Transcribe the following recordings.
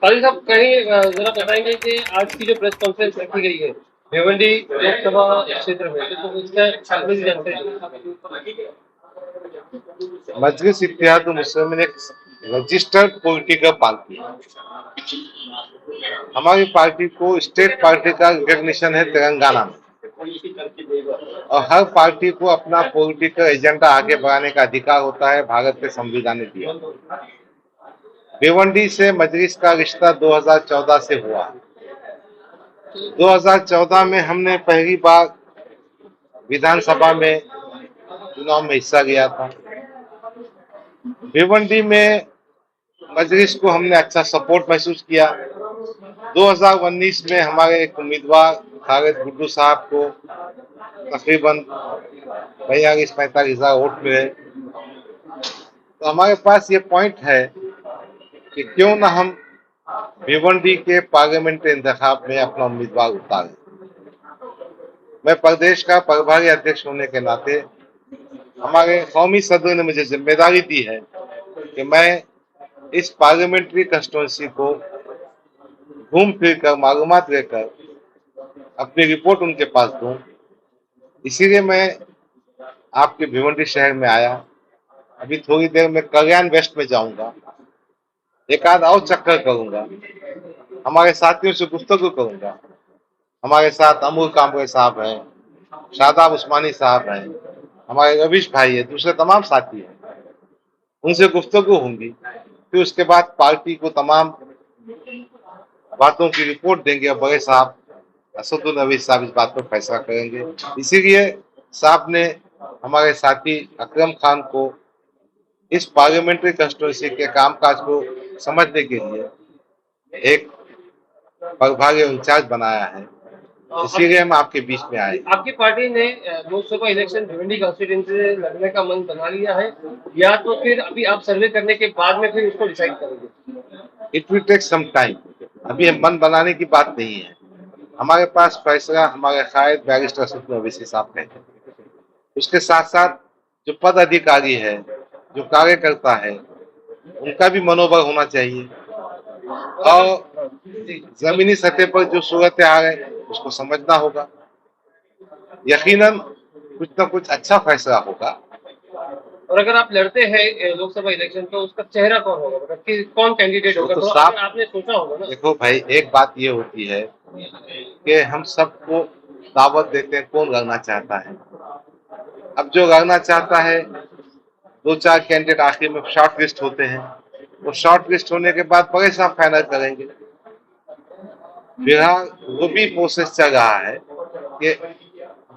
पाटिल साहब कहीं जरा बताएंगे कि आज की जो प्रेस कॉन्फ्रेंस रखी गई है भिवंडी लोकसभा क्षेत्र में तो उसका शामिल जानकारी। मजलिस इत्तेहाद मुस्लिमीन एक रजिस्टर्ड पॉलिटिकल पार्टी है। हमारी पार्टी को स्टेट पार्टी का रिकग्निशन है तेलंगाना में, और हर पार्टी को अपना पॉलिटिकल एजेंडा आगे बढ़ाने का अधिकार होता है, भारत के संविधान ने दिया। भिवंडी से मजलिस का रिश्ता 2014 से हुआ। 2014 में हमने पहली बार विधानसभा में चुनाव में हिस्सा लिया था। भिवंडी में मजलिस को हमने अच्छा सपोर्ट महसूस किया। 2019 में हमारे एक उम्मीदवार खालिद गुड्डू साहब को तकरीबन 42-45 हजार वोट मिले। तो हमारे पास ये पॉइंट है कि क्यों ना हम भिवंडी के पार्लियामेंट्री इंतखाब में अपना उम्मीदवार उतारें। मैं प्रदेश का प्रभारी अध्यक्ष होने के नाते हमारे कौमी सदर ने मुझे जिम्मेदारी दी है कि मैं इस पार्लियामेंट्री कंस्टिट्यूंसी को घूम फिर कर मालूमात लेकर अपनी रिपोर्ट उनके पास दूं। इसीलिए मैं आपके भिवंडी शहर में आया। अभी थोड़ी देर में कल्याण वेस्ट में जाऊंगा, एक आध और चक्कर करूंगा, हमारे साथियों से गुफ्तगू करूंगा। हमारे साथ अमूल कांबळे साहब हैं, शादाब उस्मानी साहब हैं, हमारे रवीश भाई है, दूसरे तमाम साथी हैं, उनसे गुफ्तगू होंगी। फिर उसके बाद पार्टी को तमाम बातों की रिपोर्ट देंगे और बड़े साहब असदुल नवीद साहब इस बात पर फैसला करेंगे। इसीलिए साहब ने हमारे साथी अकरम खान को इस पार्लियामेंट्री कंस्टिट्यूंसी के कामकाज को समझने के लिए एक प्रभारी इंचार्ज बनाया है। इसीलिए हम आपके बीच में आए। आपकी पार्टी ने लोकसभा इलेक्शन भिवंडी कॉन्स्टिट्यूंसी से लड़ने का मन बना लिया है या तो फिर अभी आप सर्वे करने के बाद में फिर उसको डिसाइड करेंगे? It will take some time. अभी मन बनाने की बात नहीं है। हमारे पास फैसला हमारे कायद बैरिस्टर असदुल नवीद साहब ने। उसके साथ साथ जो पद अधिकारी है, जो कार्यकर्ता है, उनका भी मनोबल होना चाहिए और जमीनी सतह पर जो सूरत हाल है उसको समझना होगा। यकीनन कुछ ना कुछ अच्छा फैसला होगा। और अगर आप लड़ते हैं लोकसभा इलेक्शन तो उसका चेहरा कौन होगा, मतलब कि कौन कैंडिडेट होगा? तो साफ आपने सोचा होगा ना। देखो भाई, एक बात ये होती है कि हम सबको दावत देते हैं कौन लड़ना चाहता है। अब जो लड़ना चाहता है, दो चार कैंडिडेट आखिर में शॉर्ट लिस्ट होते हैं। वो शॉर्ट लिस्ट होने के बाद बड़े साहब फाइनल करेंगे। फिलहाल वो भी प्रोसेस चल रहा है कि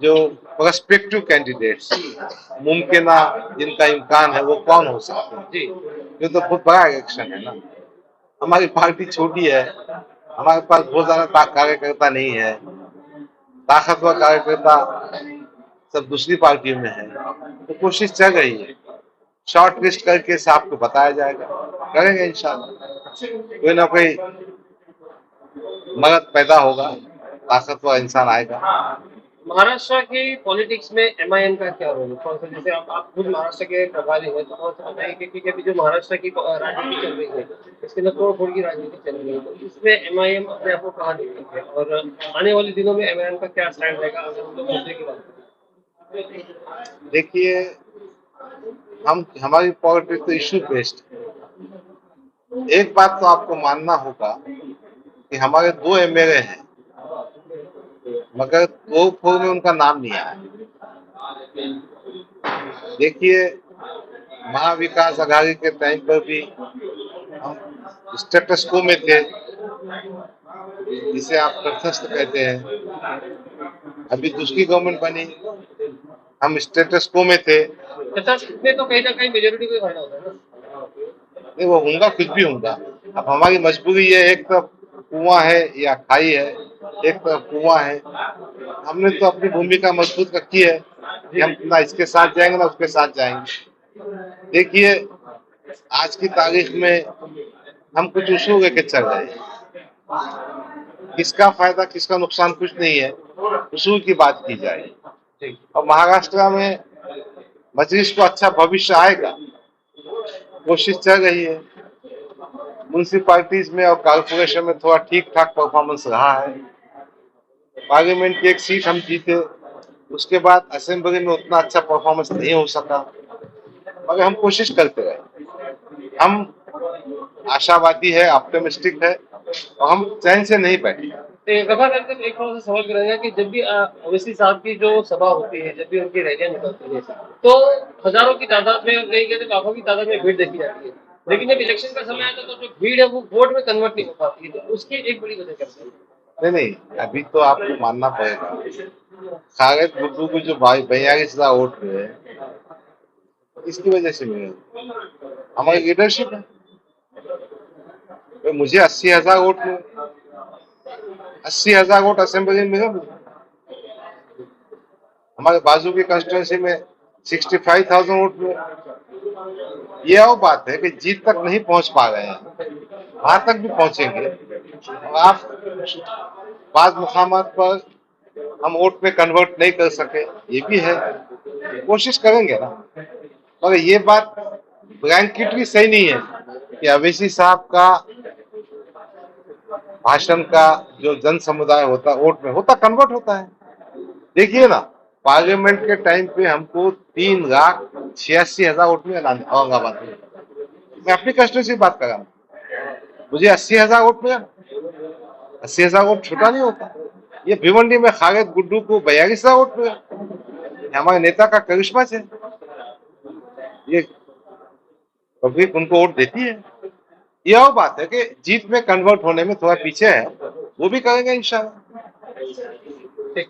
जो प्रोस्पेक्टिव कैंडिडेट्स मुमकिन जिनका इम्कान है वो कौन हो सकते हैं। जी, ये तो बहुत बड़ा इलेक्शन है ना। हमारी पार्टी छोटी है, हमारे पास बहुत ज्यादा कार्यकर्ता नहीं है। ताकतवर कार्यकर्ता सब दूसरी पार्टियों में है। तो कोशिश चल रही है, शॉर्ट लिस्ट करके साहब को बताया जाएगा, करेंगे इंशाल्लाह। कोई ना कोई मदद पैदा होगा, ताकतवर इंसान आएगा। महाराष्ट्र की पॉलिटिक्स में एमआईएम का क्या रोल है? जैसे आप खुद महाराष्ट्र के प्रभारी हैं तो थोड़ा सा बताइए कि अभी जो महाराष्ट्र की राजनीति चल रही है इसके अंदर तोड़ फोड़ की राजनीति चल रही है, तो इसमें एमआईएम अपने आप को कहाँ देखती है और आने वाले दिनों में एमआईएम का क्या स्टैंड रहेगा अगर हम लोग मुद्दे की बात करें? देखिए, हमारी पॉलिटिक्स तो इश्यू बेस्ड है। एक बात तो आपको मानना होगा कि हमारे 2 एमएलए हैं, मगर तोड़ फोड़ में उनका नाम नहीं आया। देखिए, महाविकास आघाड़ी के टाइम पर भी हम स्टेटस को में थे, जिसे आप तटस्थ कहते हैं। अभी दूसरी गवर्नमेंट बनी, हम स्टेटस को में थे। इसमें तो कहीं ना कहीं मेजोरिटी को फायदा होता है ना। नहीं, वो होगा, कुछ भी होगा। अब हमारी मजबूरी है, एक तरफ कुआं है या खाई है, एक तरफ कुआं है। हमने तो अपनी भूमिका मजबूत रखी है कि हम ना इसके साथ जाएंगे ना उसके साथ जाएंगे। देखिए, आज की तारीख में हम कुछ उसूल लेके चल रहे हैं। किसका फायदा किसका नुकसान कुछ नहीं है, उसूल की बात की जाए। और महाराष्ट्र में मजलिस को अच्छा भविष्य आएगा, कोशिश चल रही है। म्यूनसिपालिटीज में और कॉर्पोरेशन में थोड़ा ठीक ठाक परफॉर्मेंस रहा है। पार्लियामेंट की एक सीट हम जीते, उसके बाद असेंबली में उतना अच्छा परफॉर्मेंस नहीं हो सका, मगर हम कोशिश करते रहे। हम आशावादी है, ऑप्टिमिस्टिक है और हम चैन से नहीं बैठे। प्रभात अंकल, एक थोड़ा सा सवाल करेंगे कि जब भी ओवैसी साहब की जो सभा होती है, जब भी उनकी रैलियां निकलती है, तो हजारों की तादाद में, कहीं कहते लाखों की तादाद में भीड़ देखी जाती है, लेकिन जब इलेक्शन का समय आता है तो जो भीड़ है वो वोट में कन्वर्ट नहीं हो पाती है, तो उसकी एक बड़ी वजह क्या है? नहीं, अभी तो आपको मानना पड़ेगा, खालिद गुड्डू को जो 42,000 वोट मिले, इसकी वजह से मिले हमारी लीडरशिप है। तो मुझे 80,000 वोट मिले, 80,000 वोट असेंबली में मिले। हमारे बाजू की कंस्टिट्यूंसी में 65,000 वोट मिले। ये और बात है कि जीत तक नहीं पहुंच पा रहे हैं, वहां तक भी पहुंचेंगे और आप बाद मुकामात पर हम वोट में कन्वर्ट नहीं कर सके, ये भी है, कोशिश करेंगे ना। मगर ये बात ब्लैंकेटली सही नहीं है कि अवैसी साहब का भाषण का जो जन समुदाय होता है वोट में होता कन्वर्ट होता है। देखिए ना, पार्लियामेंट के टाइम पे हमको 3,86,000 वोट में औरंगाबाद में, मैं अपनी कंस्टिट्यूंसी बात कर रहा हूँ, मुझे 80,000 वोट में, 80,000 वोट छोटा नहीं होता। ये भिवंडी में खालिद गुड्डू को 42,000 वोट में, हमारे नेता का करिश्मा है, ये पब्लिक उनको वोट देती है। ये और बात है कि जीत में कन्वर्ट होने में थोड़ा पीछे है, वो भी करेंगे इंशाल्लाह। ठीक।